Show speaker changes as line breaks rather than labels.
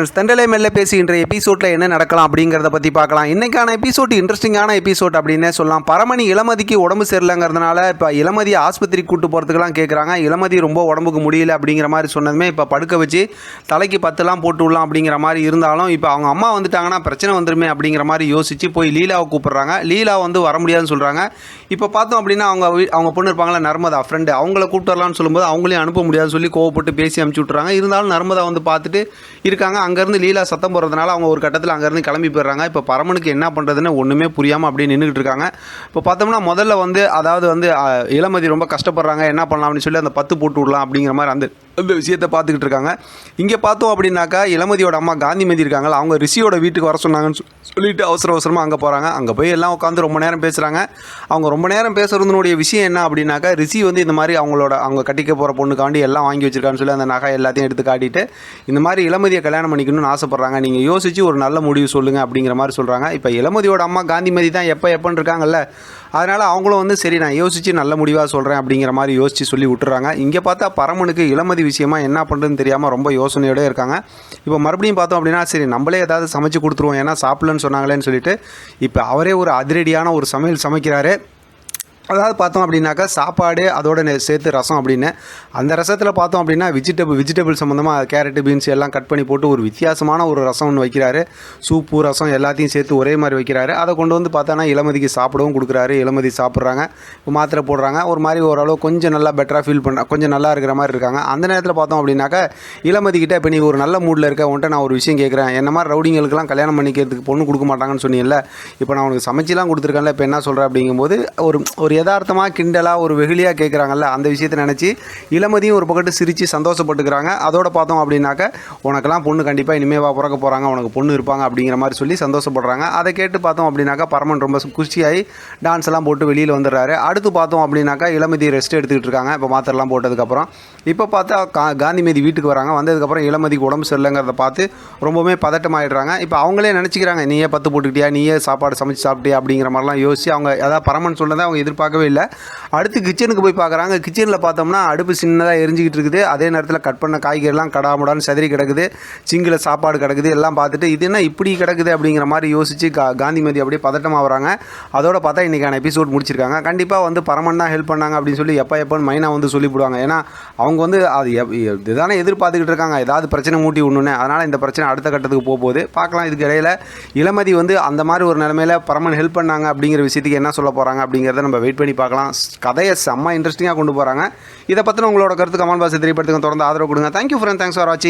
தண்டலை மெல்ல பேசுகின்ற எபிசோடில் என்ன நடக்கலாம் அப்படிங்கிறத பற்றி பார்க்கலாம். இன்றைக்கான எபிசோட் இன்ட்ரெஸ்டிங்கான எபிசோட் அப்படின்னே சொல்லலாம். பரமணி இளமதிக்கு உடம்பு சரியில்லைங்கிறதுனால இப்போ இளமதி ஆஸ்பத்திரிக்கு கூட்டு போகிறதுக்கெல்லாம் கேட்குறாங்க. இளமதி ரொம்ப உடம்புக்கு முடியல அப்படிங்கிற மாதிரி சொன்னதுமே இப்போ படுக்க வச்சு தலைக்கு பத்துலாம் போட்டு விடலாம் அப்படிங்கிற மாதிரி இருந்தாலும் இப்போ அவங்க அம்மா வந்துட்டாங்கன்னா பிரச்சனை வந்துருமே அப்படிங்கிற மாதிரி யோசித்து போய் லீலாவை கூப்பிட்றாங்க. லீலா வந்து வர முடியாதுன்னு சொல்கிறாங்க. இப்போ பார்த்தோம் அப்படின்னா அவங்க பொண்ணு இருப்பாங்களா நர்மதா ஃப்ரெண்டு, அவங்கள கூப்பிட்டு வரலான்னு சொல்லும்போது அவங்களையும் அனுப்ப முடியாதுன்னு சொல்லி கோவப்பட்டு பேசி அனுப்பிச்சி விட்றாங்க. இருந்தாலும் நர்மதா வந்து பார்த்துட்டு இருக்காங்க. அங்கேருந்து லீலா சத்தம் போடுறதுனால அவங்க ஒரு கட்டத்தில் அங்கேருந்து கிளம்பி போயிடுறாங்க. இப்போ பரமனுக்கு என்ன பண்ணுறதுன்னு ஒன்றுமே புரியாமல் அப்படியே நின்றுக்கிட்டு இருக்காங்க. இப்போ பார்த்தோம்னா முதல்ல வந்து இளமதி ரொம்ப கஷ்டப்படுறாங்க, என்ன பண்ணலாம் அப்படின்னு சொல்லி அந்த 10 போட்டு விடலாம் அப்படிங்கிற மாதிரி அந்த விஷயத்தை பார்த்துக்கிட்டு இருக்காங்க. இங்கே பார்த்தோம் அப்படின்னாக்கா இளமதியோட அம்மா காந்திமதி இருக்காங்களா, அவங்க ரிஷியோட வீட்டுக்கு வர சொன்னாங்கன்னு சொல்லிட்டு அவசரமாக அங்கே போகிறாங்க. அங்கே போய் எல்லாம் உட்காந்து ரொம்ப நேரம் பேசுகிறாங்க. அவங்க ரொம்ப நேரம் பேசுகிறதுனுடைய விஷயம் என்ன அப்படின்னாக்கா, ரிஷி வந்து இந்த மாதிரி அவங்க கட்டிக்க போகிற பொண்ணுக்காண்டி எல்லாம் வாங்கி வச்சிருக்கான்னு சொல்லி அந்த நகை எல்லாத்தையும் எடுத்து காட்டிட்டு இந்த மாதிரி இளமதியை கல்யாணம் பண்ணிக்கணும்னு ஆசைப்பட்றாங்க, நீங்கள் யோசித்து ஒரு நல்ல முடிவு சொல்லுங்கள் அப்படிங்கிற மாதிரி சொல்கிறாங்க. இப்போ இளமதியோட அம்மா காந்திமதி தான் எப்போன்னு இருக்காங்கல்ல, அதனால் அவங்களும் வந்து சரி நான் யோசித்து நல்ல முடிவாக சொல்கிறேன் அப்படிங்கிற மாதிரி யோசித்து சொல்லி விட்டுறாங்க. இங்கே பார்த்தா பரமனுக்கு இளமதி விஷயமா என்ன பண்ணுறதுன்னு தெரியாமல் ரொம்ப யோசனையோடு இருக்காங்க. இப்போ மறுபடியும் பார்த்தோம் அப்படின்னா சரி நம்மளே ஏதாவது சமைச்சு கொடுத்துருவோம், ஏன்னா சாப்பிடலன்னு சொன்னாங்களேன்னு சொல்லிட்டு இப்போ அவரே ஒரு அதிரடியான ஒரு சமையல் சமைக்கிறாரு. அதாவது பார்த்தோம் அப்படின்னாக்கா சாப்பாடு அதோட சேர்த்து ரசம் அப்படின்னு, அந்த ரசத்தில் பார்த்தோம் அப்படின்னா வெஜிடபிள் சம்மந்தமாக கேரட்டு பீன்ஸ் எல்லாம் கட் பண்ணி போட்டு ஒரு வித்தியாசமான ஒரு ரசம் ஒன்று வைக்கிறாரு. சூப்பு ரசம் எல்லாத்தையும் சேர்த்து ஒரே மாதிரி வைக்கிறாரு. அதை கொண்டு வந்து பார்த்தோன்னா இளமதிக்கு சாப்பிடவும் கொடுக்குறாரு. இளமதி சாப்பிட்றாங்க, இப்போ மாத்திரை போடுறாங்க. ஒரு மாதிரி ஓரளவு கொஞ்சம் நல்லா பெட்டராக ஃபீல் பண்ண கொஞ்சம் நல்லா இருக்கிற மாதிரி இருக்காங்க. அந்த நேரத்தில் பார்த்தோம் அப்படின்னாக்கா இளமதிக்கிட்ட இப்போ நீ ஒரு நல்ல மூடில் இருக்க, உன்ட்ட நான் ஒரு விஷயம் கேட்குறேன், என்ன மாதிரி ரவுடிங்களுக்கெல்லாம் கல்யாணம் பண்ணிக்கிறதுக்கு பொண்ணு கொடுக்க மாட்டாங்கன்னு சொன்னீங்கல்ல, இப்போ நான் உனக்கு சமைச்சிலாம் கொடுத்துருக்கேன்ல, இப்போ என்ன சொல்கிறேன் அப்படிங்கும்போது ஒரு யதார்த்தமாக கிண்டலாக ஒரு வெகுளியாக கேட்குறாங்கல்ல, அந்த விஷயத்தை நினச்சி இளமதியும் ஒரு பக்கத்து சிரித்து சந்தோஷப்பட்டுக்கிறாங்க. அதோட பார்த்தோம் அப்படின்னாக்க உனக்கெல்லாம் பொண்ணு கண்டிப்பாக இனிமேவா பிறக்க போகிறாங்க, உனக்கு பொண்ணு இருப்பாங்க அப்படிங்கிற மாதிரி சொல்லி சந்தோஷப்படுறாங்க. அதை கேட்டு பார்த்தோம் அப்படின்னாக்கா பரமன் ரொம்ப குஷியாகி டான்ஸ் எல்லாம் போட்டு வெளியில் வந்துடுறாரு. அடுத்து பார்த்தோம் அப்படின்னாக்கா இளமதி ரெஸ்ட் எடுத்துக்கிட்டு இருக்காங்க. இப்போ மாத்திரெல்லாம் போட்டதுக்கப்புறம் இப்போ பார்த்தா காந்திமதி வீட்டுக்கு வராங்க. வந்ததுக்கப்புறம் இளமதிக்கு உடம்பு சரியில்லைங்கிறத பார்த்து ரொம்பவுமே பதட்டமாயிடுறாங்க. இப்போ அவங்களே நினச்சிக்கிறாங்க நீயே 10 போட்டுக்கிட்டியா, நீயே சாப்பாடு சமைச்சு சாப்பிட்டியா அப்படிங்கிற மாதிரிலாம் யோசிச்சு அவங்க அதாவது பரமன் சொன்னதை அவங்க எதிர்பார்க்கவே இல்லை. அடுத்து கிச்சனுக்கு போய் பார்க்குறாங்க. கிச்சனில் பார்த்தோம்னா அடுப்பு சின்னதாக எரிஞ்சிக்கிட்டு இருக்குது. அதே நேரத்தில் கட் பண்ண காய்கறிலாம் கடாமுடான்னு சதறி கிடக்குது. சிங்கில் சாப்பாடு கிடக்குது. எல்லாம் பார்த்துட்டு இது என்ன இப்படி கிடக்குது அப்படிங்கிற மாதிரி யோசித்து காந்திமதி அப்படியே பதட்டமாக வராங்க. அதோட பார்த்தா இன்றைக்கான எபிசோட் முடிச்சிருக்காங்க. கண்டிப்பாக வந்து பரமன் தான் ஹெல்ப் பண்ணாங்க அப்படின்னு சொல்லி எப்போன்னு மைனா வந்து சொல்லிவிடுவாங்க. ஏன்னா அவங்க வந்து அது இதுதானே எதிர்பார்த்துக்கிட்டு இருக்காங்க, ஏதாவது பிரச்சனை மூட்டி விடணுன்னு. அதனால் இந்த பிரச்சனை அடுத்த கட்டத்துக்கு போகுது பார்க்கலாம். இதுக்கு இடையில் இளமதி வந்து அந்த மாதிரி ஒரு நிலைமையில் பரமன் ஹெல்ப் பண்ணாங்க அப்படிங்கிற விஷயத்துக்கு என்ன சொல்ல போகிறாங்க அப்படிங்கிறத நம்ம வெயிட் பண்ணி பார்க்கலாம். கதையை செம்ம இன்ட்ரெஸ்டிங்காக கொண்டு போகிறாங்க. இதை பற்றின உங்களோட கருத்து கமெண்ட் பாக்ஸில் தெரியப்படுத்துங்க. தொடர்ந்து ஆதரவு கொடுங்க. தேங்க்யூ ஃப்ரெண்ட், தேங்க்ஸ் ஃபார் வாட்சிங்.